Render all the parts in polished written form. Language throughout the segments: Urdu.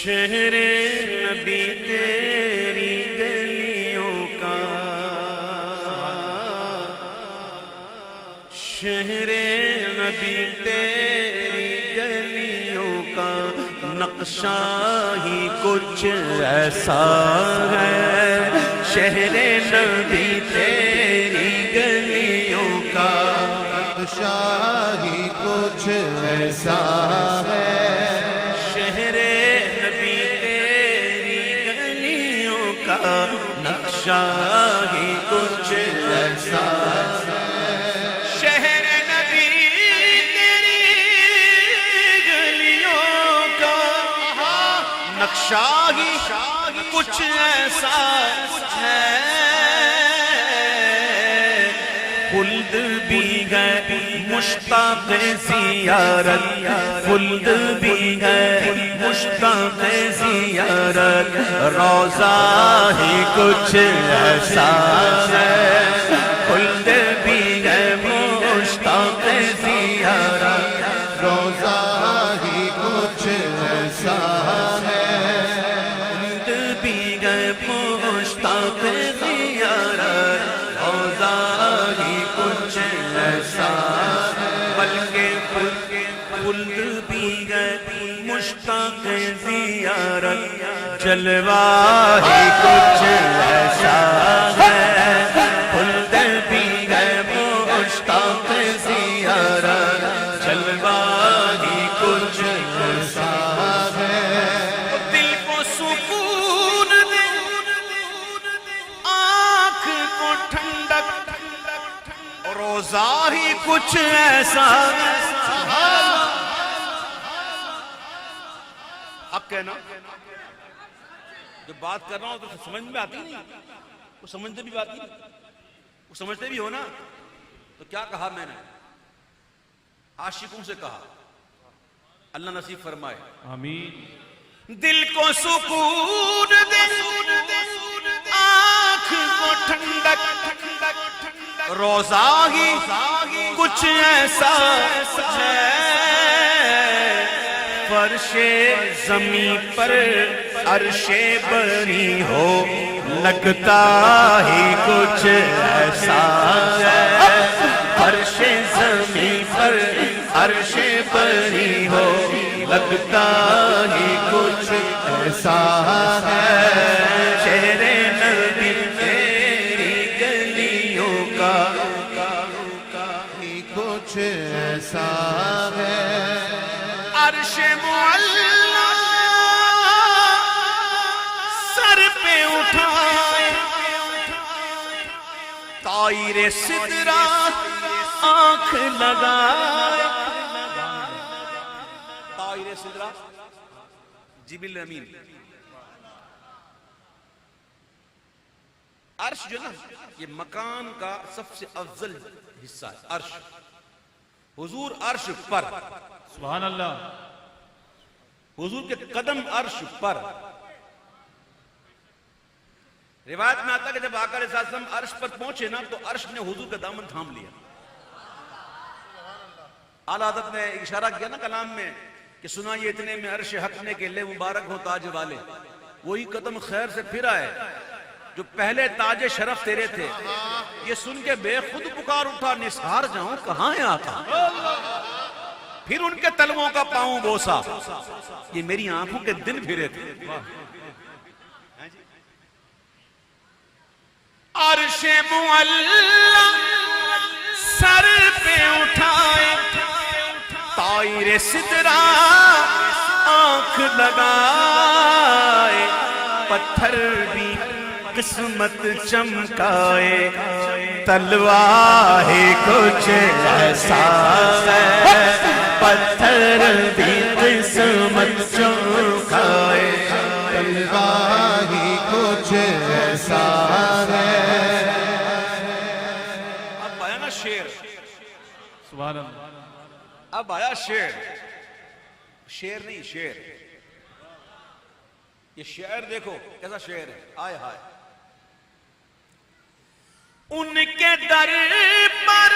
شہر نبی تیری گلیوں کا، شہر نبی تیری گلیوں کا نقشہ ہی کچھ ایسا ہے، شہر نبی تیری گلیوں کا نقشہ ہی کچھ ایسا ہے، شہر نبی تیری گلیوں کا نقشہ ہی کچھ ایسا ہے، شہر نبی تیری گلیوں کا نقشہ ہی کچھ ایسا ہے، خلد بھی ہے مشتاق زیارت، خلد بھی ہے مشتاق زیارت، روضہ ہی کچھ ایسا ہے، خلد بھی ہے مشتاق زیارت، روضہ ہی کچھ ایسا ہے، خلد بھی ہے مشتاق زیارت، روضہ ہی کچھ ایسا ہے، بلکہ خلد بھی ہے مشتاق زیارت، جلوہ ہی کچھ ایسا ہے، خلد بھی ہے مشتاق زیارت، جلوہ ہی کچھ ایسا ہے، دل کو سکون دے آنکھ کو ٹھنڈک، روضہ ہی کچھ ایسا ہے، اب کہنا جو بات کر رہا ہوں تو سمجھ میں آتی نہیں، وہ سمجھتے بھی بات نہیں، وہ سمجھتے بھی ہو نا، تو کیا کہا میں نے؟ عاشقوں سے کہا، اللہ نصیب فرمائے آمین۔ دل کو سکون دے آنکھ کو ٹھنڈک، روضہ ہی کچھ ایسا ہے، فرش زمین پر عرش بری ہو لگتا ہی کچھ ایسا ہے، فرش زمین پر عرش بری ہو لگتا ہی کچھ ایسا ہے، شہر نبی تیری گلیوں کا ہی کچھ ایسا ہے، عرش معلا سر پہ اٹھائے، طائر سدرہ آنکھ لگائے، طائر سدرہ جبریل امین، عرش جو نا یہ مکان کا سب سے افضل حصہ ہے، عرش، حضور عرش پر، سبحان اللہ۔ حضور کے قدم عرش پر، روایت میں آتا ہے کہ جب آقا علیہ السلام عرش پر پہنچے نا تو عرش نے حضور کا دامن تھام لیا، اعلیٰ حضرت نے اشارہ کیا نا کلام میں کہ سنا یہ اتنے میں عرش حق نے کہ لے مبارک ہو تاج والے، وہی قدم خیر سے پھر آئے جو پہلے تاج شرف تیرے تھے، یہ سن کے بے خود پکار اٹھا نثار جاؤں کہاں ہے آقا، پھر ان کے تلووں کا پاؤں بوسا، یہ میری آنکھوں کے دن پھرے تھے، عرش معلا سر پہ اٹھائے، طائر سدرہ آنکھ لگائے، پتھر بھی قسمت چمکائے، تلوار ہی کچھ ایسا ہے، پتھر بھی قسمت چمکائے، تلوار ہی کچھ ایسا ہے، اب آیا نا شعر، سبحان اللہ۔ اب آیا شعر، شعر نہیں شعر، یہ شعر دیکھو کیسا شعر ہے، آئے ہائے، ان کے در پر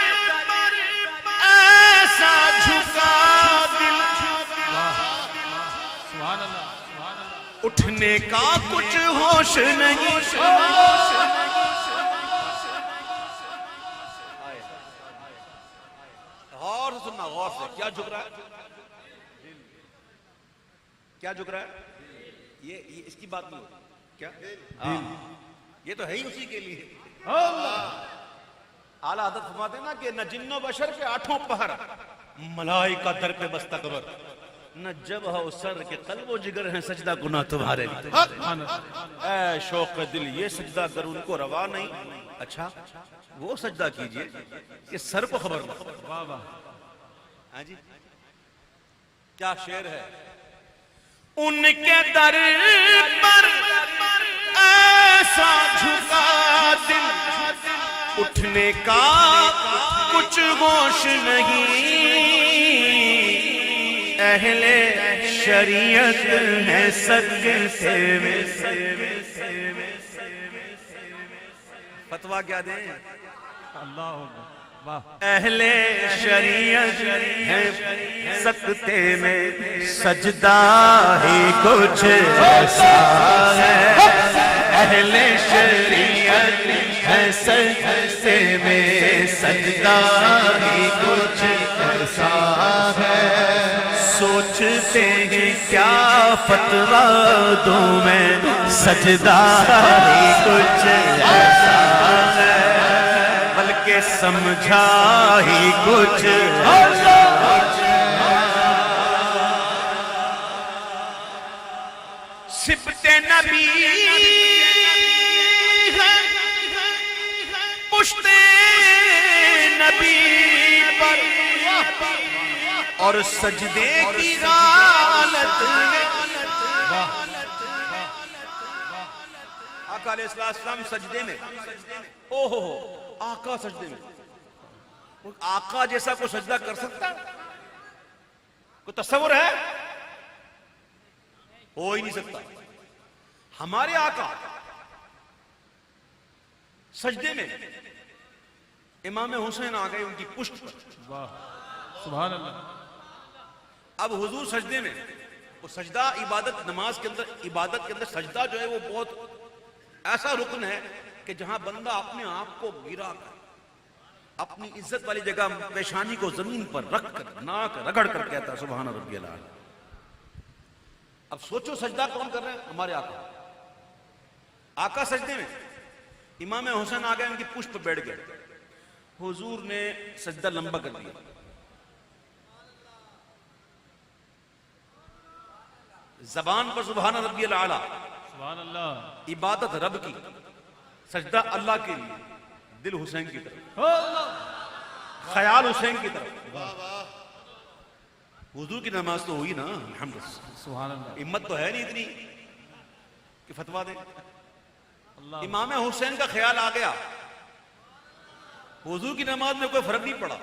ایسا جھکا دل، سبحان اللہ، سبحان اللہ۔ اٹھنے کا کچھ ہوش نہیں. غور سے سننا، غور سے. کیا جھک رہا ہے؟ کیا جھک رہا ہے؟ یہ اس کی بات نہیں ہوتی کیا؟ یہ تو ہے ہی اسی کے لیے. اعلیٰ حضرت فرماتے ہیں نا کہ نہ جن و بشر کے آٹھوں پہر ملائکہ در پہ بستقبر، نہ جب ہو سر کے قلب و جگر ہیں سجدہ گناہ تمہارے لیے. اے شوق دل یہ سجدہ گر ان کو روا نہیں. اچھا وہ سجدہ کیجئے کہ سر کو خبر نہ. واہ واہ. ہاں جی کیا شعر ہے. ان کے در پر ایسا جھکا دل، اٹھنے کا کچھ ہوش نہیں. اہل شریعت ہے سکتے میں. فتویٰ کیا دیں؟ اللہ اکبر. واہ. اہل شریعت ہے سکتے میں، سجدہ ہی کچھ ایسا ہے. اہل شریعت ہے سکتے میں، سجدہ ہی کچھ ایسا ہے. سوچتے ہیں کیا فتویٰ دوں میں، سجدہ ہی کچھ ایسا ہے. بلکہ سمجھا ہی کچھ سبت نبی ہے، پشت نبی پر اور سجدے کی حالت ہے. آقا علیہ السلام سجدے میں. اوہو آقا سجدے میں. آقا جیسا کوئی سجدہ کر سکتا؟ کوئی تصور ہے؟ ہو ہی نہیں سکتا. ہمارے آقا سجدے میں امام حسین آ گئے ان کی پشت پر. واہ. سبحان اللہ. اب حضور سجدے میں، وہ سجدہ عبادت، نماز کے اندر عبادت کے اندر سجدہ جو ہے وہ بہت ایسا رکن ہے کہ جہاں بندہ اپنے آپ کو گرا کر اپنی عزت والی جگہ پیشانی کو زمین پر رکھ کر ناک رگڑ کر کہتا ہے سبحان ربی العالی. اب سوچو سجدہ کون کر رہے ہیں؟ ہمارے آقا. آقا سجدے میں، امام حسین آ گئے ان کی پشت پر بیٹھ گئے. حضور نے سجدہ لمبا کر دیا. زبان پر سبحان ربی العالی، سبحان اللہ. عبادت رب کی، سجدہ اللہ کے لیے، دل حسین کی طرف، خیال حسین کی طرف. حضور کی نماز تو ہوئی نا الحمدللہ. سبحان اللہ. ہمت تو ہے نہیں اتنی کہ فتویٰ دیں. اللہ. امام حسین کا خیال آ گیا، حضور کی نماز میں کوئی فرق نہیں پڑا،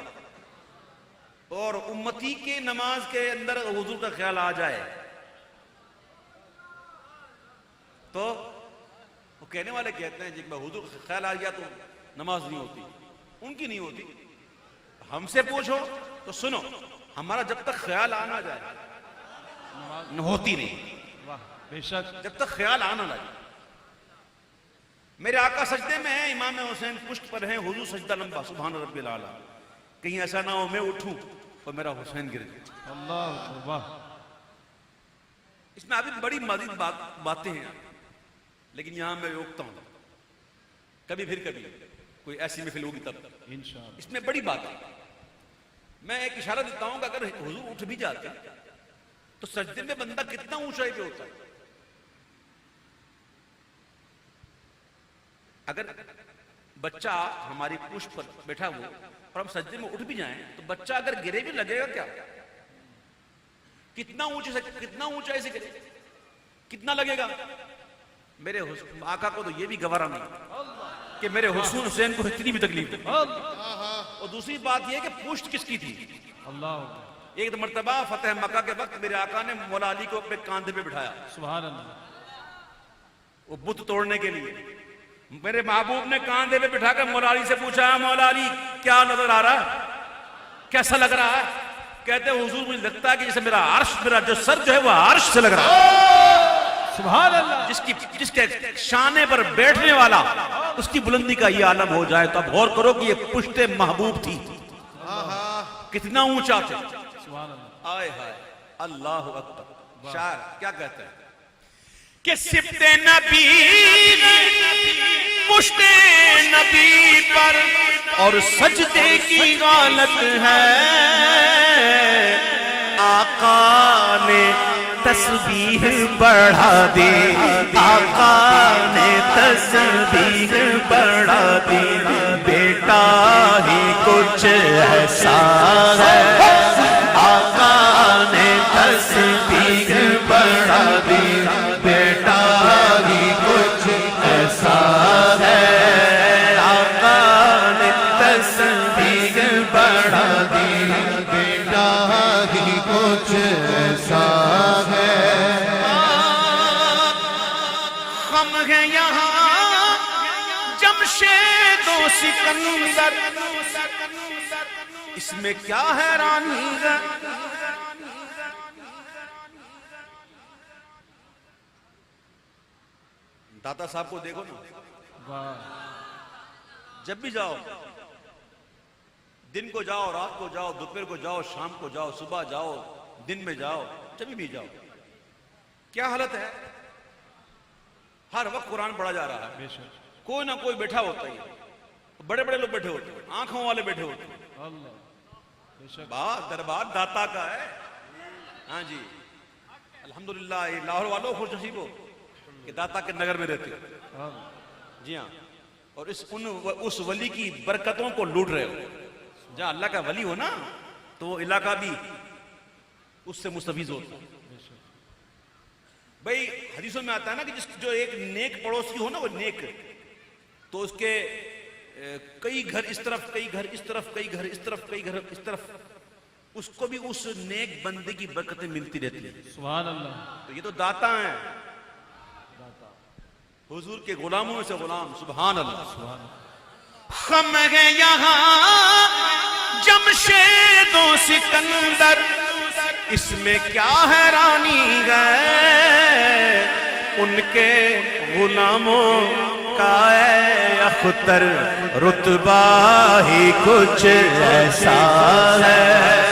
اور امتی کے نماز کے اندر حضور کا خیال آ جائے تو وہ کہنے والے کہتے ہیں جی کہ حضور کا خیال آ گیا تو نماز نہیں ہوتی. ان کی نہیں ہوتی. ہم سے پوچھو تو سنو، ہمارا جب تک خیال آنا جائے ہوتی نہیں. واہ. بے شک. جب تک خیال آنا لگے. میرے آقا سجدے میں ہیں، امام حسین پشت پر ہیں، حضور سجدہ لمبا سبحان ربی العالی. کہیں ایسا نہ ہو میں اٹھوں اور میرا حسین گر جائے. اللہ اکبر. واہ. اس میں ابھی بڑی مزید باتیں ہیں، لیکن یہاں میں روکتا ہوں. کبھی پھر کبھی کوئی ایسی محفل ہوگی تب. انشاءاللہ. اس میں بڑی بات ہے. میں ایک اشارہ دیتا ہوں کہ اگر حضور اٹھ بھی جاتے تو سجدے میں بندہ کتنا اونچائی پہ ہوتا ہے. اگر بچہ ہماری پشت پر بیٹھا ہو اور ہم سجدے میں اٹھ بھی جائیں تو بچہ اگر گرے بھی لگے گا کیا؟ کتنا اونچائی سے گرے، کتنا لگے گا؟ میرے آقا کو تو یہ بھی گوارا نہیں کہ میرے حسین کو اتنی بھی تکلیف دی. اور دوسری بات یہ کہ پشت کس کی تھی؟ اللہ اکبر. ایک مرتبہ فتح مکہ کے وقت میرے آقا نے مولا علی کو اپنے کاندھے پہ بٹھایا سبحان اللہ. وہ بت توڑنے کے لیے. میرے محبوب نے کاندھے پہ بٹھا کر مولا علی سے پوچھا مولا علی کیا نظر آ رہا ہے، کیسا لگ رہا ہے؟ کہتے ہیں حضور مجھے لگتا ہے کہ جیسے میرا عرش، میرا جو سر جو ہے وہ عرش سے لگ رہا ہے. سبحان اللہ جس کے شانے پر بیٹھنے والا اس کی بلندی کا یہ عالم ہو جائے تو اب غور کرو کہ یہ پشت محبوب تھی، کتنا اونچا تھے. سبحان اللہ آئے ہائے اللہ اکبر. شاعر کیا کہتا ہے کہ سبت نبی پشت نبی پر اور سجدے کی غالت ہے، آقا نے تسبیح بڑھا دی، آقا نے تسبیح بڑھا دی، بیٹا ہی کچھ ایسا ہے، آقا نے تسبیح بڑھا دی، بیٹا ہی کچھ ایسا ہے، آقا نے تسبیح بڑھا دی، بیٹا ہی کچھ ایسا ہے. ہم ہیں یہاں جمشید و سکندر، اس میں کیا حیرانی ہے. داتا صاحب کو دیکھو نا، واہ جب بھی جاؤ، دن کو جاؤ، رات کو جاؤ، دوپہر کو جاؤ، شام کو جاؤ، صبح جاؤ، دن میں جاؤ، جب بھی جاؤ، کیا حالت ہے. ہر وقت قرآن پڑھا جا رہا ہے، بے شک کوئی نہ کوئی بیٹھا ہوتا ہے، بڑے بڑے لوگ بیٹھے ہوتے ہیں، آنکھوں والے بیٹھے ہوتے ہیں. اللہ بے شک بات دربار داتا کا ہے. ہاں جی الحمدللہ. یہ لاہور والوں خوش نصیب ہو کہ داتا کے نگر میں رہتے ہو. جی ہاں، اور اس ولی کی برکتوں کو لوٹ رہے ہو. جہاں اللہ کا ولی ہو نا تو وہ علاقہ بھی اس سے مستفیض ہوتا ہے. بھئی حدیثوں میں آتا ہے نا کہ جو ایک نیک پڑوسی ہو نا، وہ نیک، تو اس کے کئی گھر اس طرف، کئی گھر اس طرف، کئی گھر اس طرف، کئی گھر اس طرف، اس کو بھی اس نیک بندے کی برکتیں ملتی رہتی ہیں. سبحان اللہ تو یہ تو داتا ہیں، حضور کے غلاموں میں سے غلام. سبحان اللہ. ہم ہیں یہاں جمشید و سکندر، اس میں کیا حیرانی ہے، ان کے غلاموں کا اے اختر رتبہ ہی کچھ ایسا ہے.